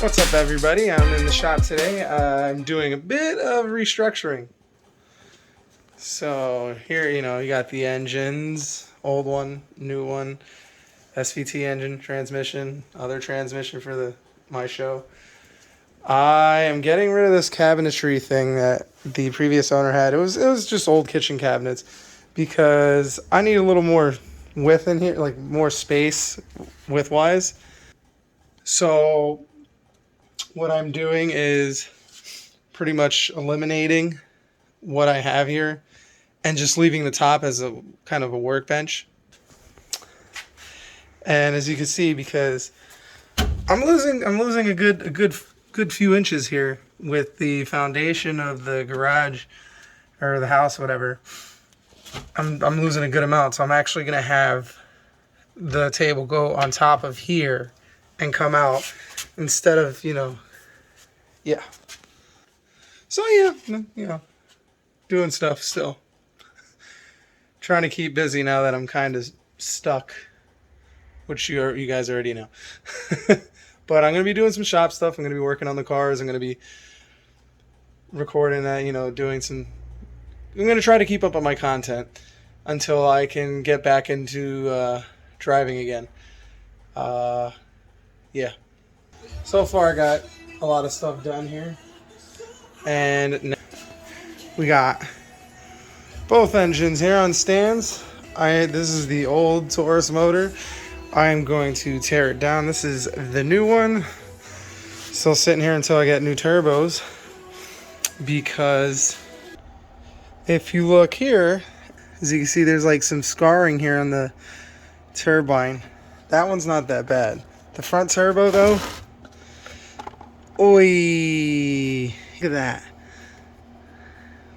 What's up, everybody? I'm in the shop today. I'm doing a bit of restructuring. So here, you got the engines, old one, new one, SVT engine, transmission, other transmission for my show. I am getting rid of this cabinetry thing that the previous owner had. It was just old kitchen cabinets because I need a little more width in here, like more space width-wise. So what I'm doing is pretty much eliminating what I have here and just leaving the top as a kind of a workbench. And as you can see, because I'm losing a good few inches here with the foundation of the garage or the house, whatever. I'm losing a good amount, so I'm actually gonna have the table go on top of here and come out instead of, yeah. So yeah, doing stuff still. Trying to keep busy now that I'm kind of stuck, which you guys already know. But I'm going to be doing some shop stuff. I'm going to be working on the cars. I'm going to be recording that, doing some... I'm going to try to keep up on my content until I can get back into driving again. Yeah. So far I got a lot of stuff done here. And we got both engines here on stands. This is the old Taurus motor. I am going to tear it down. This is the new one. Still sitting here until I get new turbos. Because if you look here, as you can see, there's like some scarring here on the turbine. That one's not that bad. The front turbo though, oi, look at that.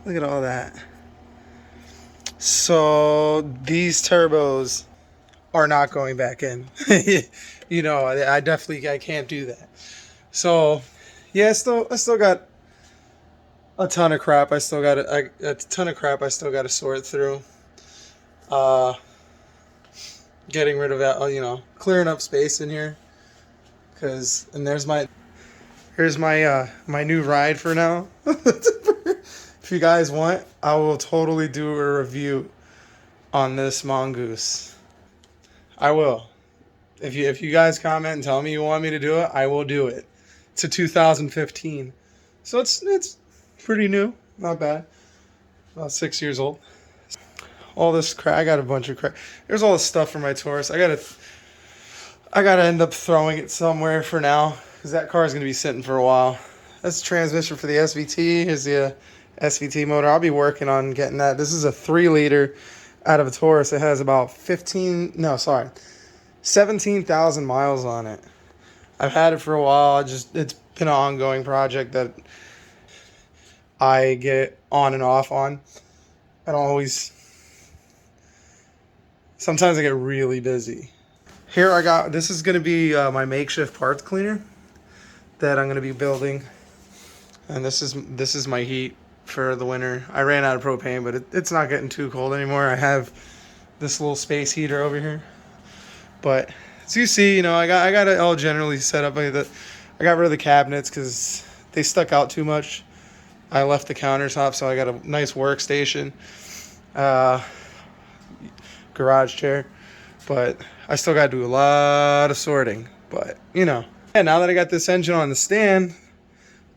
Look at all that. So these turbos are not going back in. I can't do that. So yeah, I still got a ton of crap. I still got a ton of crap I still got to sort through. Getting rid of that, clearing up space in here. Here's my my new ride for now. If you guys want, I will totally do a review on this Mongoose. I will. If you guys comment and tell me you want me to do it, I will do it. It's a 2015, so it's pretty new, not bad. About 6 years old. All this crap. I got a bunch of crap. There's all this stuff for my Taurus. I gotta end up throwing it somewhere for now because that car is gonna be sitting for a while. That's the transmission for the SVT. Here's the SVT motor. I'll be working on getting that. This is a 3-liter out of a Taurus. It has about 17,000 miles on it. I've had it for a while. It's been an ongoing project that I get on and off on. I don't always... Sometimes I get really busy. Here this is going to be my makeshift parts cleaner that I'm going to be building. And this is my heat for the winter. I ran out of propane, but it's not getting too cold anymore. I have this little space heater over here. But as you see, I got it all generally set up. I got rid of the cabinets because they stuck out too much. I left the countertop, so I got a nice workstation, garage chair. But I still got to do a lot of sorting. But and now that I got this engine on the stand,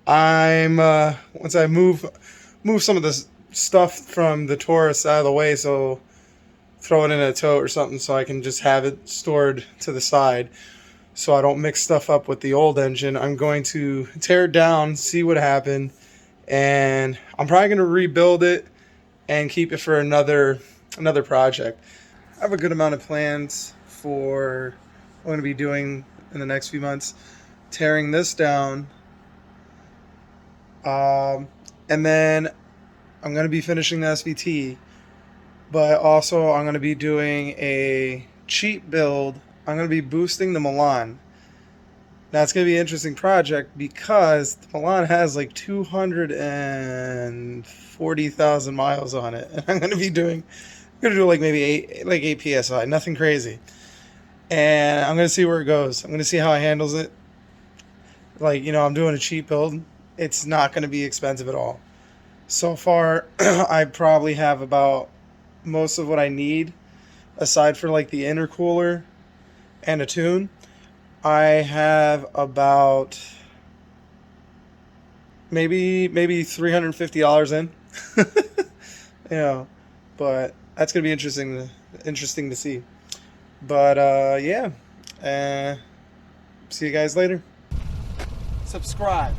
once I move some of the stuff from the Taurus out of the way, so throw it in a tote or something so I can just have it stored to the side so I don't mix stuff up with the old engine. I'm going to tear it down, see what happened, and I'm probably going to rebuild it and keep it for another project. I have a good amount of plans for what I'm going to be doing in the next few months. Tearing this down, and then I'm going to be finishing the SVT, but also I'm going to be doing a cheap build. I'm going to be boosting the Milan. Now it's going to be an interesting project because the Milan has like 240,000 miles on it, and I'm going to do like maybe 8 PSI, nothing crazy. And I'm going to see where it goes. I'm going to see how it handles it. like, you know, I'm doing a cheap build, it's not going to be expensive at all. So far, I probably have about most of what I need, aside for like the intercooler and a tune. I have about maybe $350 in. You know, but that's gonna be interesting to see. But yeah, uh, see you guys later. Subscribe.